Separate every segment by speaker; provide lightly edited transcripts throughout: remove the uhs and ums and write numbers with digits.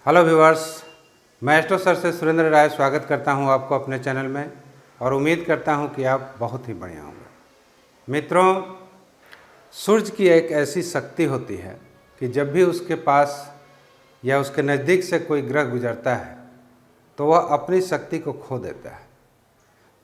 Speaker 1: Hello viewers, मैं astro sir से सुरेंद्र राय स्वागत करता हूं आपको अपने चैनल में और उम्मीद करता हूं कि आप बहुत ही बढ़िया होंगे। मित्रों, सूर्य की एक ऐसी शक्ति होती है कि जब भी उसके पास या उसके नज़दीक से कोई ग्रह गुजरता है तो वह अपनी शक्ति को खो देता है।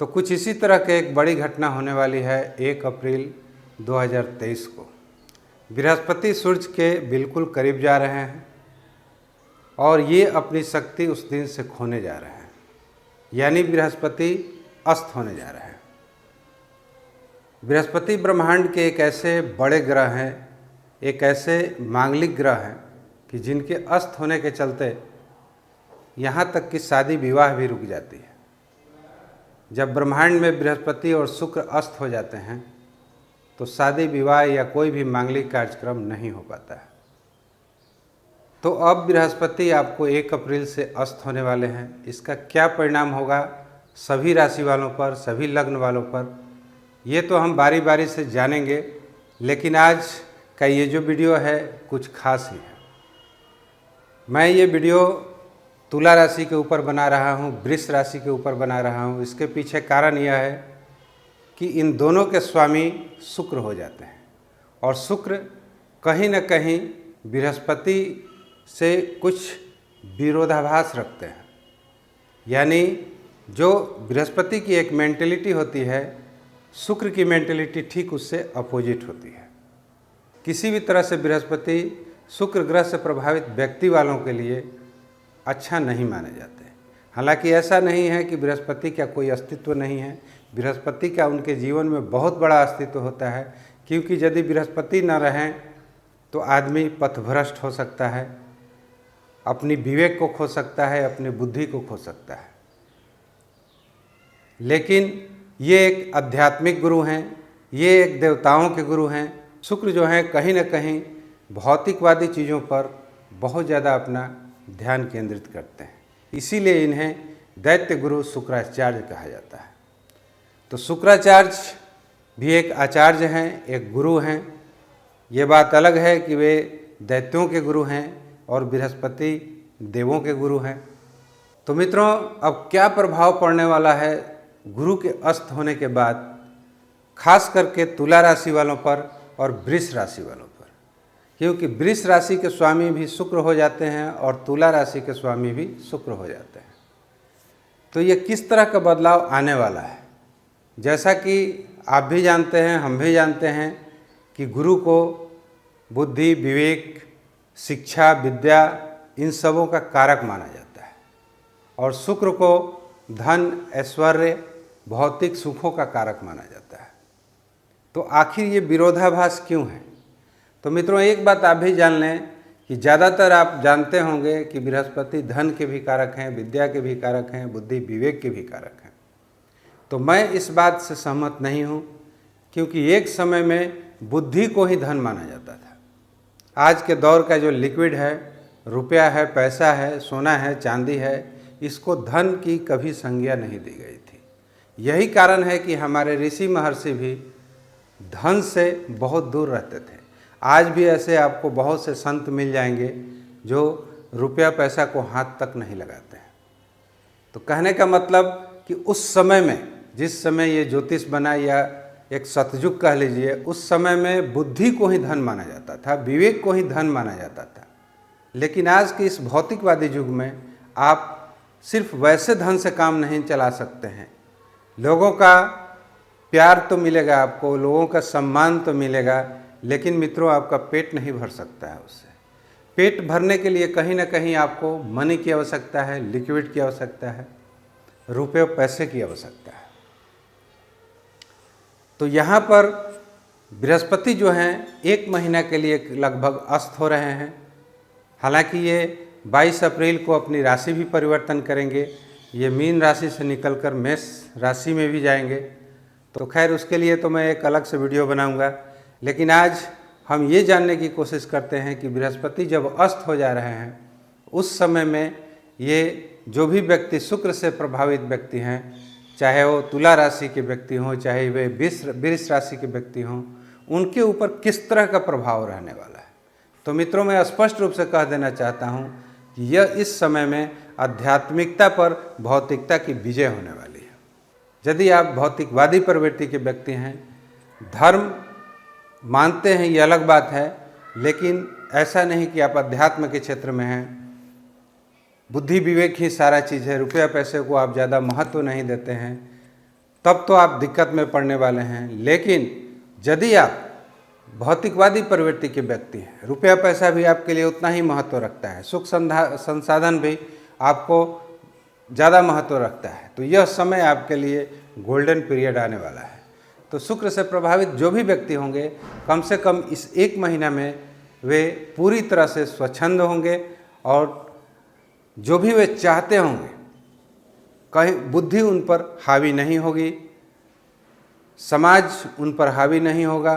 Speaker 1: तो कुछ इसी तरह की एक बड़ी घटना होने वाली है 1 अप्रैल 2023 को। बृहस्पति सूर्य के बिल्कुल करीब जा रहे हैं और ये अपनी शक्ति उस दिन से खोने जा रहे हैं, यानी बृहस्पति अस्त होने जा रहे हैं। बृहस्पति ब्रह्मांड के एक ऐसे बड़े ग्रह हैं, एक ऐसे मांगलिक ग्रह हैं कि जिनके अस्त होने के चलते यहाँ तक कि शादी विवाह भी रुक जाती है। जब ब्रह्मांड में बृहस्पति और शुक्र अस्त हो जाते हैं तो शादी विवाह या कोई भी मांगलिक कार्यक्रम नहीं हो पाता है। तो अब बृहस्पति आपको 1 अप्रैल से अस्त होने वाले हैं। इसका क्या परिणाम होगा सभी राशि वालों पर, सभी लग्न वालों पर, ये तो हम बारी बारी से जानेंगे। लेकिन आज का ये जो वीडियो है कुछ खास ही है। मैं ये वीडियो तुला राशि के ऊपर बना रहा हूँ, वृष राशि के ऊपर बना रहा हूँ। इसके पीछे कारण यह है कि इन दोनों के स्वामी शुक्र हो जाते हैं और शुक्र कहीं न कहीं बृहस्पति से कुछ विरोधाभास रखते हैं। यानी जो बृहस्पति की एक मेंटेलिटी होती है, शुक्र की मेंटेलिटी ठीक उससे अपोजिट होती है। किसी भी तरह से बृहस्पति शुक्र ग्रह से प्रभावित व्यक्ति वालों के लिए अच्छा नहीं माने जाते। हालांकि ऐसा नहीं है कि बृहस्पति का कोई अस्तित्व नहीं है। बृहस्पति का उनके जीवन में बहुत बड़ा अस्तित्व होता है, क्योंकि यदि बृहस्पति न रहें तो आदमी पथभ्रष्ट हो सकता है, अपनी विवेक को खो सकता है, अपनी बुद्धि को खो सकता है। लेकिन ये एक आध्यात्मिक गुरु हैं, ये एक देवताओं के गुरु हैं। शुक्र जो हैं कहीं न कहीं भौतिकवादी चीज़ों पर बहुत ज़्यादा अपना ध्यान केंद्रित करते हैं। इसीलिए इन्हें दैत्य गुरु शुक्राचार्य कहा जाता है। तो शुक्राचार्य भी एक आचार्य हैं, एक गुरु हैं। ये बात अलग है कि वे दैत्यों के गुरु हैं और बृहस्पति देवों के गुरु हैं। तो मित्रों, अब क्या प्रभाव पड़ने वाला है गुरु के अस्त होने के बाद, खास करके तुला राशि वालों पर और वृष राशि वालों पर, क्योंकि वृष राशि के स्वामी भी शुक्र हो जाते हैं और तुला राशि के स्वामी भी शुक्र हो जाते हैं। तो ये किस तरह का बदलाव आने वाला है? जैसा कि आप भी जानते हैं, हम भी जानते हैं कि गुरु को बुद्धि, विवेक, शिक्षा, विद्या, इन सबों का कारक माना जाता है और शुक्र को धन, ऐश्वर्य, भौतिक सुखों का कारक माना जाता है। तो आखिर ये विरोधाभास क्यों है? तो मित्रों, एक बात आप भी जान लें कि ज़्यादातर आप जानते होंगे कि बृहस्पति धन के भी कारक हैं, विद्या के भी कारक हैं, बुद्धि विवेक के भी कारक हैं। तो मैं इस बात से सहमत नहीं हूँ, क्योंकि एक समय में बुद्धि को ही धन माना जाता था। आज के दौर का जो लिक्विड है, रुपया है, पैसा है, सोना है, चांदी है, इसको धन की कभी संज्ञा नहीं दी गई थी। यही कारण है कि हमारे ऋषि महर्षि भी धन से बहुत दूर रहते थे। आज भी ऐसे आपको बहुत से संत मिल जाएंगे जो रुपया पैसा को हाथ तक नहीं लगाते हैं। तो कहने का मतलब कि उस समय में, जिस समय ये ज्योतिष बना या एक सतयुग कह लीजिए, उस समय में बुद्धि को ही धन माना जाता था, विवेक को ही धन माना जाता था। लेकिन आज के इस भौतिकवादी युग में आप सिर्फ वैसे धन से काम नहीं चला सकते हैं। लोगों का प्यार तो मिलेगा आपको, लोगों का सम्मान तो मिलेगा, लेकिन मित्रों आपका पेट नहीं भर सकता है उससे। पेट भरने के लिए कहीं ना कहीं आपको मनी की आवश्यकता है, लिक्विड की आवश्यकता है, रुपये पैसे की आवश्यकता है। तो यहाँ पर बृहस्पति जो हैं 1 महीना के लिए लगभग अस्त हो रहे हैं। हालांकि ये 22 अप्रैल को अपनी राशि भी परिवर्तन करेंगे। ये मीन राशि से निकलकर मेष राशि में भी जाएंगे। तो खैर, उसके लिए तो मैं एक अलग से वीडियो बनाऊंगा। लेकिन आज हम ये जानने की कोशिश करते हैं कि बृहस्पति जब अस्त हो जा रहे हैं, उस समय में ये जो भी व्यक्ति शुक्र से प्रभावित व्यक्ति हैं, चाहे वो तुला राशि के व्यक्ति हों, चाहे वे वृष राशि के व्यक्ति हों, उनके ऊपर किस तरह का प्रभाव रहने वाला है। तो मित्रों, मैं स्पष्ट रूप से कह देना चाहता हूँ कि यह इस समय में आध्यात्मिकता पर भौतिकता की विजय होने वाली है। यदि आप भौतिकवादी प्रवृत्ति के व्यक्ति हैं, धर्म मानते हैं ये अलग बात है, लेकिन ऐसा नहीं कि आप अध्यात्म के क्षेत्र में हैं, बुद्धि विवेक ही सारा चीज़ है, रुपया पैसे को आप ज़्यादा महत्व नहीं देते हैं, तब तो आप दिक्कत में पड़ने वाले हैं। लेकिन यदि आप भौतिकवादी प्रवृत्ति के व्यक्ति हैं, रुपया पैसा भी आपके लिए उतना ही महत्व रखता है, सुख संसाधन भी आपको ज़्यादा महत्व रखता है, तो यह समय आपके लिए गोल्डन पीरियड आने वाला है। तो शुक्र से प्रभावित जो भी व्यक्ति होंगे, कम से कम इस एक महीना में वे पूरी तरह से स्वच्छंद होंगे और जो भी वे चाहते होंगे, कहीं बुद्धि उन पर हावी नहीं होगी, समाज उन पर हावी नहीं होगा,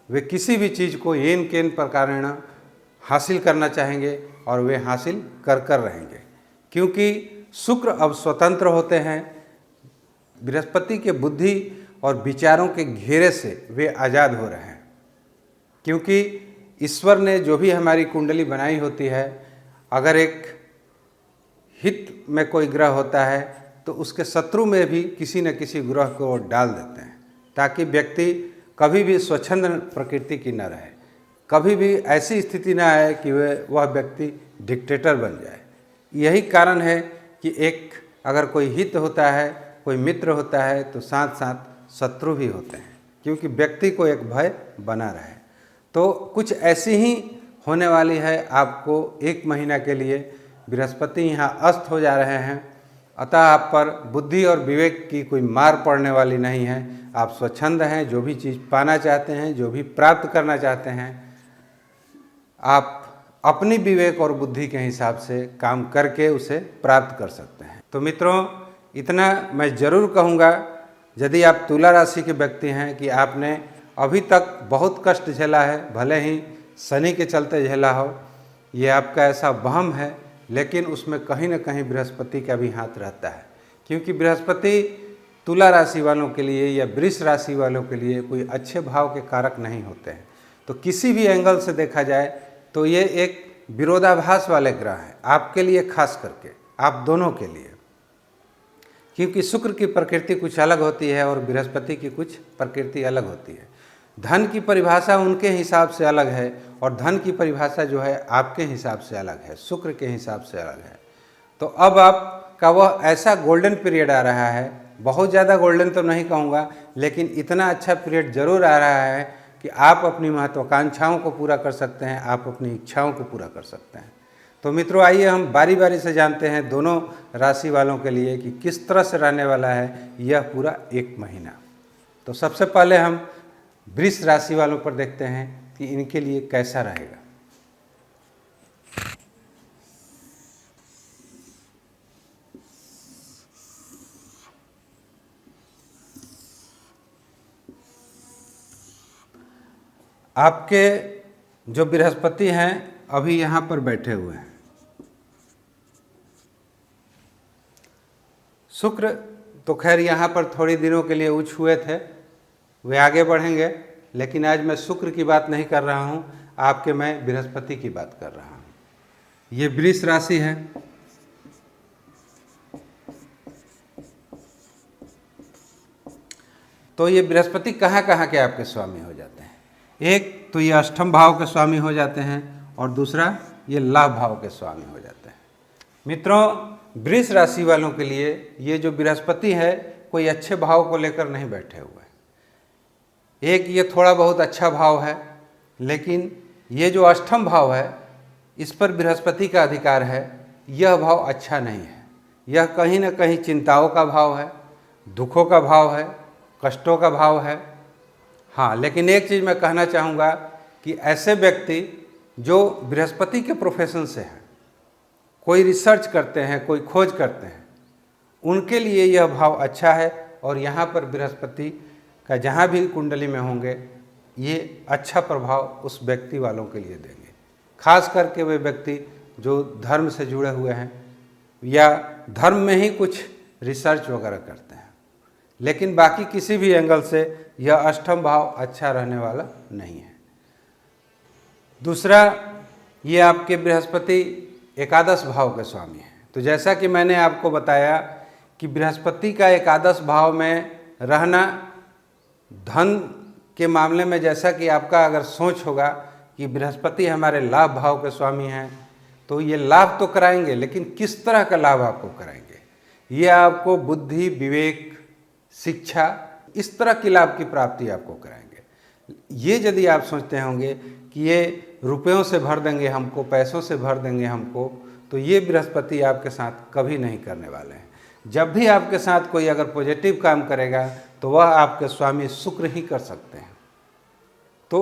Speaker 1: वे किसी भी चीज़ को येन केन प्रकारेण हासिल करना चाहेंगे और वे हासिल कर रहेंगे, क्योंकि शुक्र अब स्वतंत्र होते हैं। बृहस्पति के बुद्धि और विचारों के घेरे से वे आज़ाद हो रहे हैं, क्योंकि ईश्वर ने जो भी हमारी कुंडली बनाई होती है, अगर एक हित में कोई ग्रह होता है तो उसके शत्रु में भी किसी न किसी ग्रह को डाल देते हैं, ताकि व्यक्ति कभी भी स्वच्छंद प्रकृति की न रहे, कभी भी ऐसी स्थिति न आए कि वह व्यक्ति डिक्टेटर बन जाए। यही कारण है कि एक अगर कोई हित होता है, कोई मित्र होता है, तो साथ साथ शत्रु भी होते हैं, क्योंकि व्यक्ति को एक भय बना रहे। तो कुछ ऐसी ही होने वाली है आपको एक महीना के लिए। बृहस्पति यहाँ अस्त हो जा रहे हैं, अतः आप पर बुद्धि और विवेक की कोई मार पड़ने वाली नहीं है। आप स्वच्छंद हैं, जो भी चीज़ पाना चाहते हैं, जो भी प्राप्त करना चाहते हैं, आप अपनी विवेक और बुद्धि के हिसाब से काम करके उसे प्राप्त कर सकते हैं। तो मित्रों, इतना मैं ज़रूर कहूँगा, यदि आप तुला राशि के व्यक्ति हैं, कि आपने अभी तक बहुत कष्ट झेला है, भले ही शनि के चलते झेला हो, ये आपका ऐसा वहम है, लेकिन उसमें कहीं न कहीं बृहस्पति का भी हाथ रहता है, क्योंकि बृहस्पति तुला राशि वालों के लिए या वृष राशि वालों के लिए कोई अच्छे भाव के कारक नहीं होते हैं। तो किसी भी एंगल से देखा जाए तो ये एक विरोधाभास वाले ग्रह हैं आपके लिए, खास करके आप दोनों के लिए, क्योंकि शुक्र की प्रकृति कुछ अलग होती है और बृहस्पति की कुछ प्रकृति अलग होती है। धन की परिभाषा उनके हिसाब से अलग है और धन की परिभाषा जो है आपके हिसाब से अलग है, शुक्र के हिसाब से अलग है। तो अब आपका वह ऐसा गोल्डन पीरियड आ रहा है, बहुत ज़्यादा गोल्डन तो नहीं कहूँगा, लेकिन इतना अच्छा पीरियड जरूर आ रहा है कि आप अपनी महत्वाकांक्षाओं को पूरा कर सकते हैं, आप अपनी इच्छाओं को पूरा कर सकते हैं। तो मित्रों, आइए हम बारी बारी से जानते हैं दोनों राशि वालों के लिए कि किस तरह से रहने वाला है यह पूरा एक महीना। तो सबसे पहले हम वृष राशि वालों पर देखते हैं कि इनके लिए कैसा रहेगा। आपके जो बृहस्पति हैं अभी यहाँ पर बैठे हुए हैं। शुक्र तो खैर यहाँ पर थोड़ी दिनों के लिए उच्च हुए थे, वे आगे बढ़ेंगे, लेकिन आज मैं शुक्र की बात नहीं कर रहा हूँ, आपके मैं बृहस्पति की बात कर रहा हूँ। ये वृष राशि है। तो ये बृहस्पति कहाँ कहाँ के आपके स्वामी हो जाते हैं? एक तो ये अष्टम भाव के स्वामी हो जाते हैं और दूसरा ये लाभ भाव के स्वामी हो जाते हैं। मित्रों, वृष राशि वालों के लिए ये जो बृहस्पति है कोई अच्छे भाव को लेकर नहीं बैठे हुए। एक ये थोड़ा बहुत अच्छा भाव है, लेकिन ये जो अष्टम भाव है इस पर बृहस्पति का अधिकार है, यह भाव अच्छा नहीं है। यह कहीं न कहीं चिंताओं का भाव है, दुखों का भाव है, कष्टों का भाव है। हाँ, लेकिन एक चीज़ मैं कहना चाहूँगा कि ऐसे व्यक्ति जो बृहस्पति के प्रोफेशन से हैं, कोई रिसर्च करते हैं, कोई खोज करते हैं, उनके लिए यह भाव अच्छा है और यहाँ पर बृहस्पति का जहाँ भी कुंडली में होंगे ये अच्छा प्रभाव उस व्यक्ति वालों के लिए देंगे। खास करके वे व्यक्ति जो धर्म से जुड़े हुए हैं या धर्म में ही कुछ रिसर्च वगैरह करते हैं, लेकिन बाकी किसी भी एंगल से यह अष्टम भाव अच्छा रहने वाला नहीं है। दूसरा, ये आपके बृहस्पति एकादश भाव के स्वामी हैं। तो जैसा कि मैंने आपको बताया कि बृहस्पति का एकादश भाव में रहना धन के मामले में, जैसा कि आपका अगर सोच होगा कि बृहस्पति हमारे लाभ भाव के स्वामी हैं, तो ये लाभ तो कराएंगे, लेकिन किस तरह का लाभ आपको कराएंगे? ये आपको बुद्धि, विवेक, शिक्षा, इस तरह के लाभ की प्राप्ति आपको कराएंगे। ये यदि आप सोचते होंगे कि ये रुपयों से भर देंगे हमको, पैसों से भर देंगे हमको, तो ये बृहस्पति आपके साथ कभी नहीं करने वाले हैं। जब भी आपके साथ कोई अगर पॉजिटिव काम करेगा तो वह आपके स्वामी शुक्र ही कर सकते हैं। तो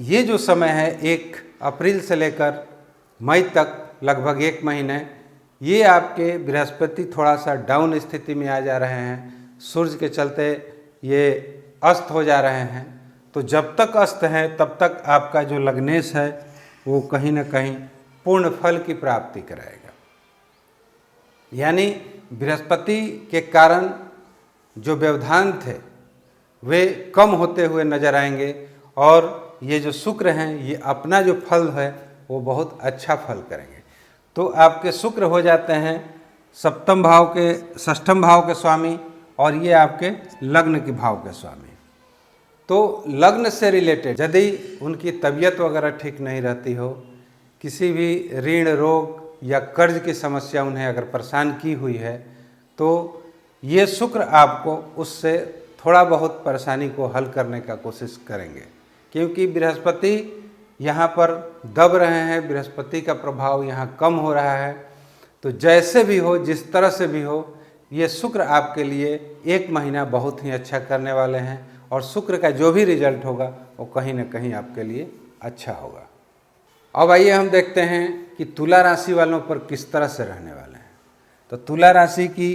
Speaker 1: ये जो समय है 1 अप्रैल से लेकर मई तक लगभग 1 महीने, ये आपके बृहस्पति थोड़ा सा डाउन स्थिति में आ जा रहे हैं। सूर्य के चलते ये अस्त हो जा रहे हैं। तो जब तक अस्त है तब तक आपका जो लग्नेश है वो कहीं ना कहीं पूर्ण फल की प्राप्ति कराएगा। यानी बृहस्पति के कारण जो व्यवधान थे वे कम होते हुए नजर आएंगे, और ये जो शुक्र हैं ये अपना जो फल है वो बहुत अच्छा फल करेंगे। तो आपके शुक्र हो जाते हैं सप्तम भाव के, षष्ठम भाव के स्वामी, और ये आपके लग्न के भाव के स्वामी। तो लग्न से रिलेटेड यदि उनकी तबीयत वगैरह ठीक नहीं रहती हो, किसी भी ऋण, रोग या कर्ज की समस्या उन्हें अगर परेशान की हुई है, तो ये शुक्र आपको उससे थोड़ा बहुत परेशानी को हल करने का कोशिश करेंगे। क्योंकि बृहस्पति यहाँ पर दब रहे हैं, बृहस्पति का प्रभाव यहाँ कम हो रहा है। तो जैसे भी हो, जिस तरह से भी हो, ये शुक्र आपके लिए 1 महीना बहुत ही अच्छा करने वाले हैं, और शुक्र का जो भी रिजल्ट होगा वो कहीं ना कहीं आपके लिए अच्छा होगा। अब आइए हम देखते हैं कि तुला राशि वालों पर किस तरह से रहने वाले हैं। तो तुला राशि की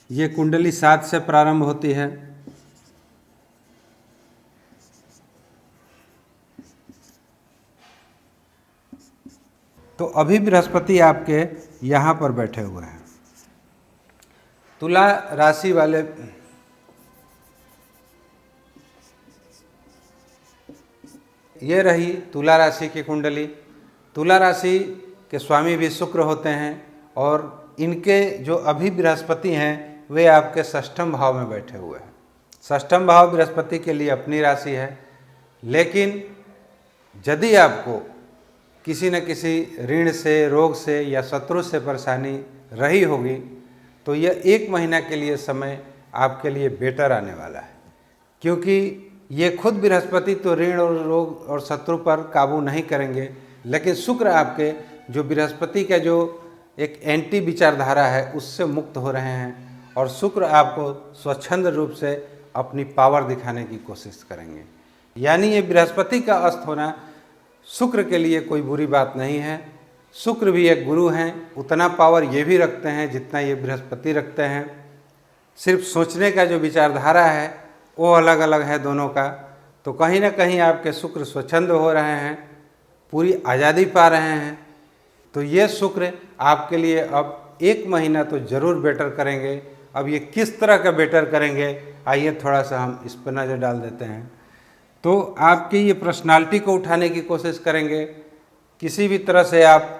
Speaker 1: ये कुंडली 7 से प्रारंभ होती है। तो अभी बृहस्पति आपके यहाँ पर बैठे हुए हैं। तुला राशि वाले ये रही तुला राशि की कुंडली। तुला राशि के स्वामी भी शुक्र होते हैं, और इनके जो अभी बृहस्पति हैं वे आपके षष्ठम भाव में बैठे हुए हैं। षष्ठम भाव बृहस्पति के लिए अपनी राशि है, लेकिन यदि आपको किसी न किसी ऋण से, रोग से या शत्रु से परेशानी रही होगी, तो यह 1 महीना के लिए समय आपके लिए बेटर आने वाला है। क्योंकि ये खुद बृहस्पति तो ऋण और रोग और शत्रु पर काबू नहीं करेंगे, लेकिन शुक्र आपके जो बृहस्पति का जो एक एंटी विचारधारा है उससे मुक्त हो रहे हैं, और शुक्र आपको स्वच्छंद रूप से अपनी पावर दिखाने की कोशिश करेंगे। यानी ये बृहस्पति का अस्त होना शुक्र के लिए कोई बुरी बात नहीं है। शुक्र भी एक गुरु हैं, उतना पावर ये भी रखते हैं जितना ये बृहस्पति रखते हैं। सिर्फ सोचने का जो विचारधारा है वो अलग अलग है दोनों का। तो कहीं ना कहीं आपके शुक्र स्वच्छंद हो रहे हैं, पूरी आज़ादी पा रहे हैं। तो ये शुक्र आपके लिए अब 1 महीना तो ज़रूर बेटर करेंगे। अब ये किस तरह का बेटर करेंगे, आइए थोड़ा सा हम इस पर नज़र डाल देते हैं। तो आपकी ये पर्सनालिटी को उठाने की कोशिश करेंगे। किसी भी तरह से आप,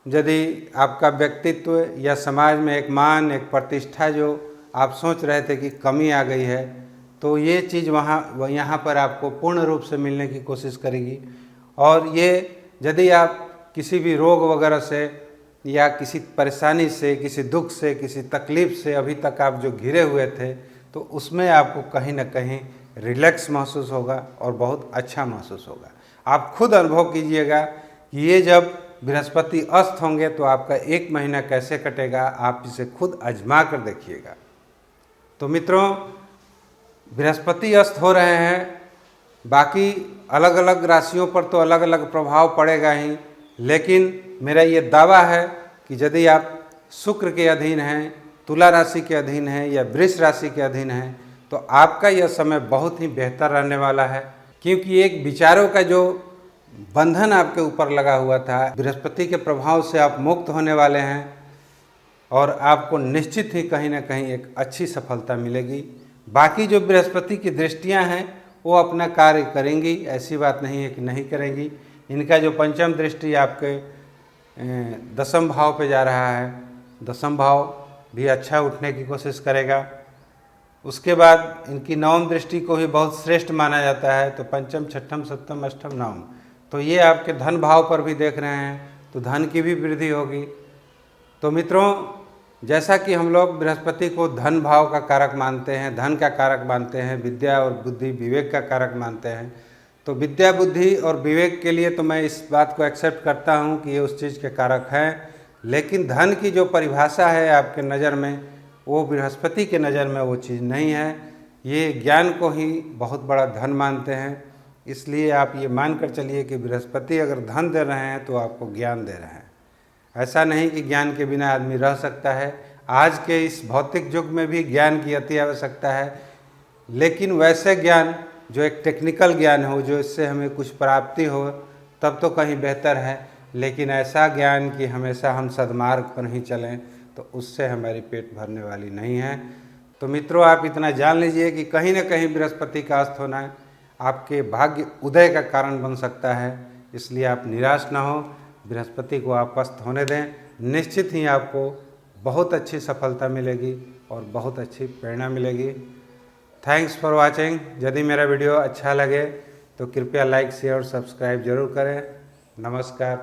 Speaker 1: यदि आपका व्यक्तित्व या समाज में एक मान, एक प्रतिष्ठा जो आप सोच रहे थे कि कमी आ गई है, तो ये चीज़ यहाँ पर आपको पूर्ण रूप से मिलने की कोशिश करेगी। और ये यदि आप किसी भी रोग वगैरह से या किसी परेशानी से, किसी दुख से, किसी तकलीफ़ से अभी तक आप जो घिरे हुए थे, तो उसमें आपको कहीं ना कहीं रिलैक्स महसूस होगा और बहुत अच्छा महसूस होगा। आप खुद अनुभव कीजिएगा कि ये जब बृहस्पति अस्त होंगे तो आपका 1 महीना कैसे कटेगा, आप इसे खुद आजमा कर देखिएगा। तो मित्रों, बृहस्पति अस्त हो रहे हैं, बाकी अलग अलग राशियों पर तो अलग अलग प्रभाव पड़ेगा ही, लेकिन मेरा ये दावा है कि यदि आप शुक्र के अधीन हैं, तुला राशि के अधीन हैं या वृष राशि के अधीन हैं, तो आपका यह समय बहुत ही बेहतर रहने वाला है। क्योंकि एक विचारों का जो बंधन आपके ऊपर लगा हुआ था, बृहस्पति के प्रभाव से आप मुक्त होने वाले हैं, और आपको निश्चित ही कहीं ना कहीं एक अच्छी सफलता मिलेगी। बाकी जो बृहस्पति की दृष्टियां हैं वो अपना कार्य करेंगी, ऐसी बात नहीं है कि नहीं करेंगी। इनका जो पंचम दृष्टि आपके दसम भाव पे जा रहा है, दसम भाव भी अच्छा उठने की कोशिश करेगा। उसके बाद इनकी नवम दृष्टि को भी बहुत श्रेष्ठ माना जाता है, तो पंचम, छठम, सप्तम, अष्टम, नवम, तो ये आपके धन भाव पर भी देख रहे हैं, तो धन की भी वृद्धि होगी। तो मित्रों, जैसा कि हम लोग बृहस्पति को धन भाव का कारक मानते हैं, धन का कारक मानते हैं, विद्या और बुद्धि विवेक का कारक मानते हैं, तो विद्या, बुद्धि और विवेक के लिए तो मैं इस बात को एक्सेप्ट करता हूँ कि ये उस चीज़ के कारक हैं, लेकिन धन की जो परिभाषा है आपके नज़र में, वो बृहस्पति के नज़र में वो चीज़ नहीं है। ये ज्ञान को ही बहुत बड़ा धन मानते हैं, इसलिए आप ये मान कर चलिए कि बृहस्पति अगर धन दे रहे हैं तो आपको ज्ञान दे रहे हैं। ऐसा नहीं कि ज्ञान के बिना आदमी रह सकता है। आज के इस भौतिक युग में भी ज्ञान की अति आवश्यकता है, लेकिन वैसे ज्ञान जो एक टेक्निकल ज्ञान हो, जो इससे हमें कुछ प्राप्ति हो, तब तो कहीं बेहतर है। लेकिन ऐसा ज्ञान कि हमेशा हम सद्मार्ग पर ही चलें, तो उससे हमारी पेट भरने वाली नहीं है। तो मित्रों, आप इतना जान लीजिए कि कहीं ना कहीं बृहस्पति का अस्त होना आपके भाग्य उदय का कारण बन सकता है, इसलिए आप निराश ना हो, बृहस्पति को आप अस्त होने दें। निश्चित ही आपको बहुत अच्छी सफलता मिलेगी और बहुत अच्छी प्रेरणा मिलेगी। Thanks for watching. यदि मेरा वीडियो अच्छा लगे तो कृपया लाइक, शेयर और सब्सक्राइब जरूर करें। नमस्कार।